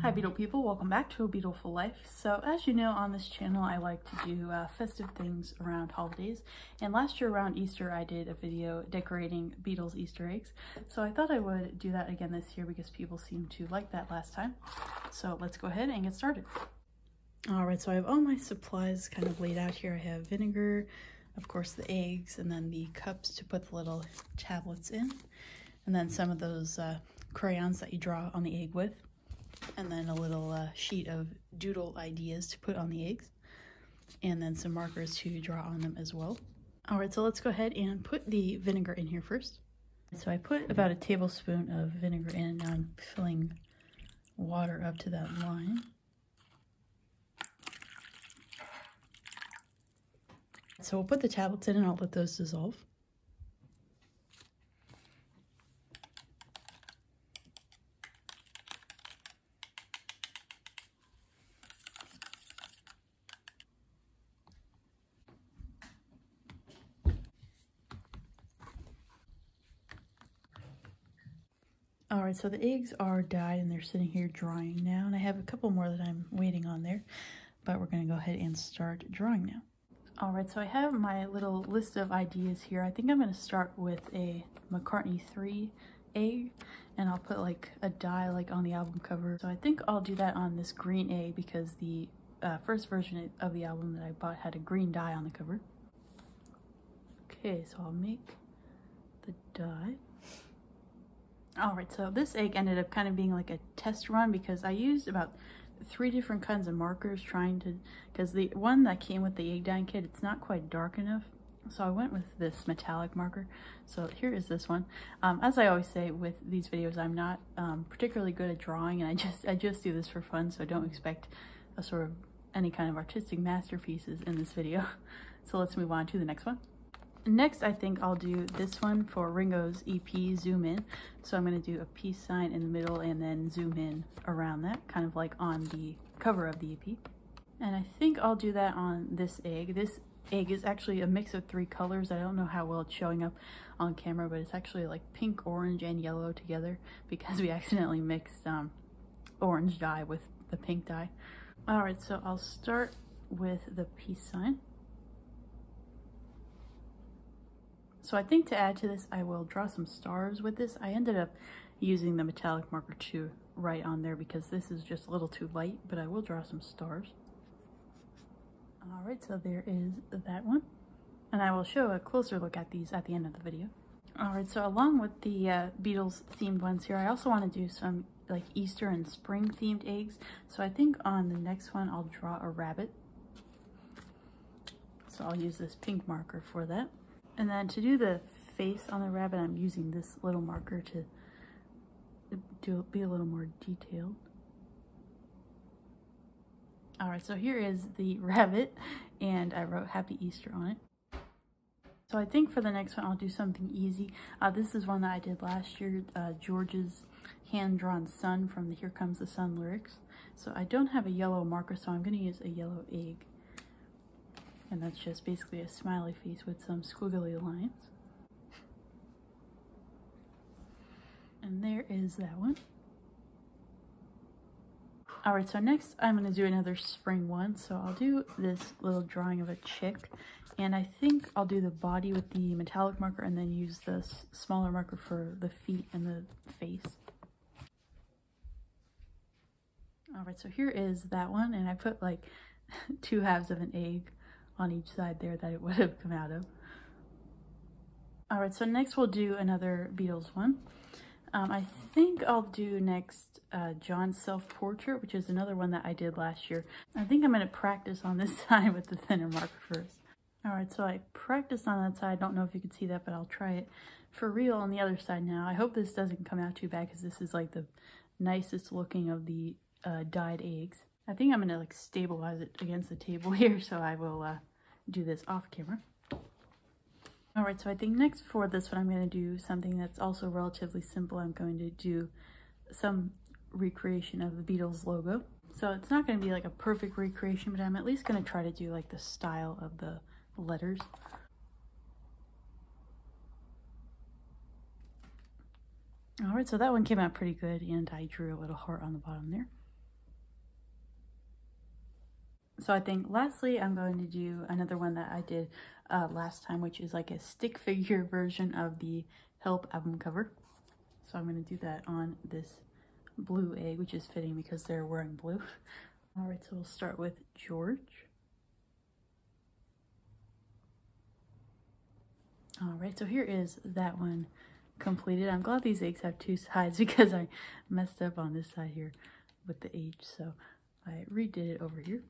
Hi Beetle people, welcome back to A Beatleful Life. So as you know, on this channel I like to do festive things around holidays, and last year around Easter I did a video decorating Beatles Easter eggs. So I thought I would do that again this year because people seemed to like that last time. So let's go ahead and get started. Alright, so I have all my supplies kind of laid out here. I have vinegar, of course the eggs, and then the cups to put the little tablets in, and then some of those crayons that you draw on the egg with, and then a little sheet of doodle ideas to put on the eggs, and then some markers to draw on them as well. Alright, so let's go ahead and put the vinegar in here first. So I put about a tablespoon of vinegar in, and now I'm filling water up to that line. So we'll put the tablets in and I'll let those dissolve. Alright, so the eggs are dyed and they're sitting here drying now, and I have a couple more that I'm waiting on there, but we're going to go ahead and start drawing now. Alright, so I have my little list of ideas here. I think I'm going to start with a McCartney 3 egg, and I'll put like a die like on the album cover. So I think I'll do that on this green egg because the first version of the album that I bought had a green die on the cover. Okay, so I'll make the die. Alright, so this egg ended up kind of being like a test run because I used about 3 different kinds of markers because the one that came with the egg dyeing kit, it's not quite dark enough. So I went with this metallic marker. So here is this one. As I always say with these videos, I'm not particularly good at drawing, and I just do this for fun, so don't expect a sort of any kind of artistic masterpieces in this video. So let's move on to the next one. Next, I think I'll do this one for Ringo's EP, Zoom In. So I'm going to do a peace sign in the middle and then zoom in around that, kind of like on the cover of the EP. And I think I'll do that on this egg. This egg is actually a mix of 3 colors. I don't know how well it's showing up on camera, but it's actually like pink, orange, and yellow together because we accidentally mixed orange dye with the pink dye. Alright, so I'll start with the peace sign. So I think to add to this, I will draw some stars with this. I ended up using the metallic marker to write on there because this is just a little too light, but I will draw some stars. Alright, so there is that one. And I will show a closer look at these at the end of the video. Alright, so along with the Beatles themed ones here, I also want to do some like Easter and spring themed eggs. So I think on the next one, I'll draw a rabbit. So I'll use this pink marker for that. And then to do the face on the rabbit, I'm using this little marker to be a little more detailed. Alright, so here is the rabbit, and I wrote Happy Easter on it. So I think for the next one, I'll do something easy. This is one that I did last year, George's hand-drawn sun from the Here Comes the Sun lyrics. So I don't have a yellow marker, so I'm going to use a yellow egg. And that's just basically a smiley face with some squiggly lines. And there is that one. Alright, so next I'm going to do another spring one. So I'll do this little drawing of a chick. And I think I'll do the body with the metallic marker and then use the smaller marker for the feet and the face. Alright, so here is that one. And I put like 2 halves of an egg on each side there that it would have come out of. Alright, so next we'll do another Beatles one. I think I'll do next John's self-portrait, which is another one that I did last year. I think I'm going to practice on this side with the thinner marker first. Alright, so I practiced on that side. I don't know if you can see that, but I'll try it for real on the other side now. I hope this doesn't come out too bad because this is like the nicest looking of the dyed eggs. I think I'm going to like stabilize it against the table here, so I will do this off camera. Alright, so I think next for this one I'm going to do something that's also relatively simple. I'm going to do some recreation of the Beatles logo. So it's not going to be like a perfect recreation, but I'm at least going to try to do like the style of the letters. Alright, so that one came out pretty good, and I drew a little heart on the bottom there. So I think lastly, I'm going to do another one that I did last time, which is like a stick figure version of the Help album cover. So I'm going to do that on this blue egg, which is fitting because they're wearing blue. All right, so we'll start with George. All right, so here is that one completed. I'm glad these eggs have two sides because I messed up on this side here with the H, so I redid it over here.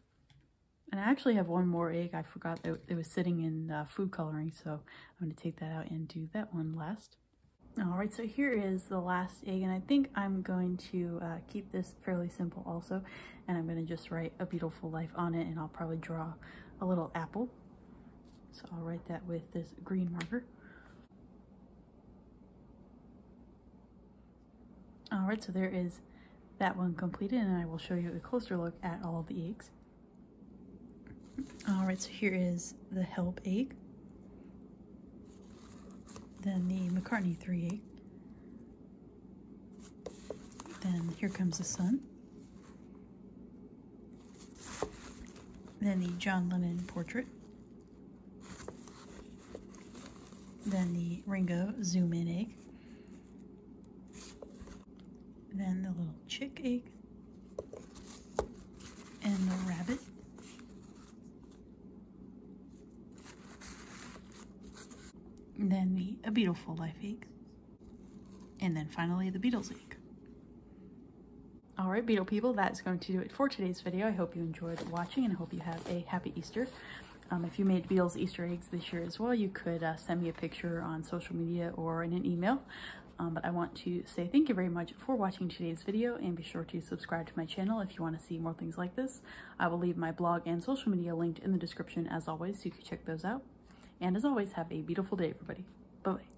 And I actually have one more egg. I forgot that it was sitting in food coloring, so I'm going to take that out and do that one last. All right, so here is the last egg, and I think I'm going to keep this fairly simple also, and I'm going to just write A Beatleful Life on it, and I'll probably draw a little apple. So I'll write that with this green marker. All right, so there is that one completed, and I will show you a closer look at all of the eggs. All right, so here is the Help egg. Then the McCartney 3 egg. Then Here Comes the Sun. Then the John Lennon portrait. Then the Ringo zoom in egg. Then the little chick egg. And the rabbit. Then the A Beatleful Life egg. And then finally the Beatles egg. Alright, Beatle people, that's going to do it for today's video. I hope you enjoyed watching and I hope you have a happy Easter. If you made Beatles Easter eggs this year as well, you could send me a picture on social media or in an email. But I want to say thank you very much for watching today's video, and be sure to subscribe to my channel if you want to see more things like this. I will leave my blog and social media linked in the description as always, so you can check those out. And as always, have a beautiful day, everybody. Bye-bye.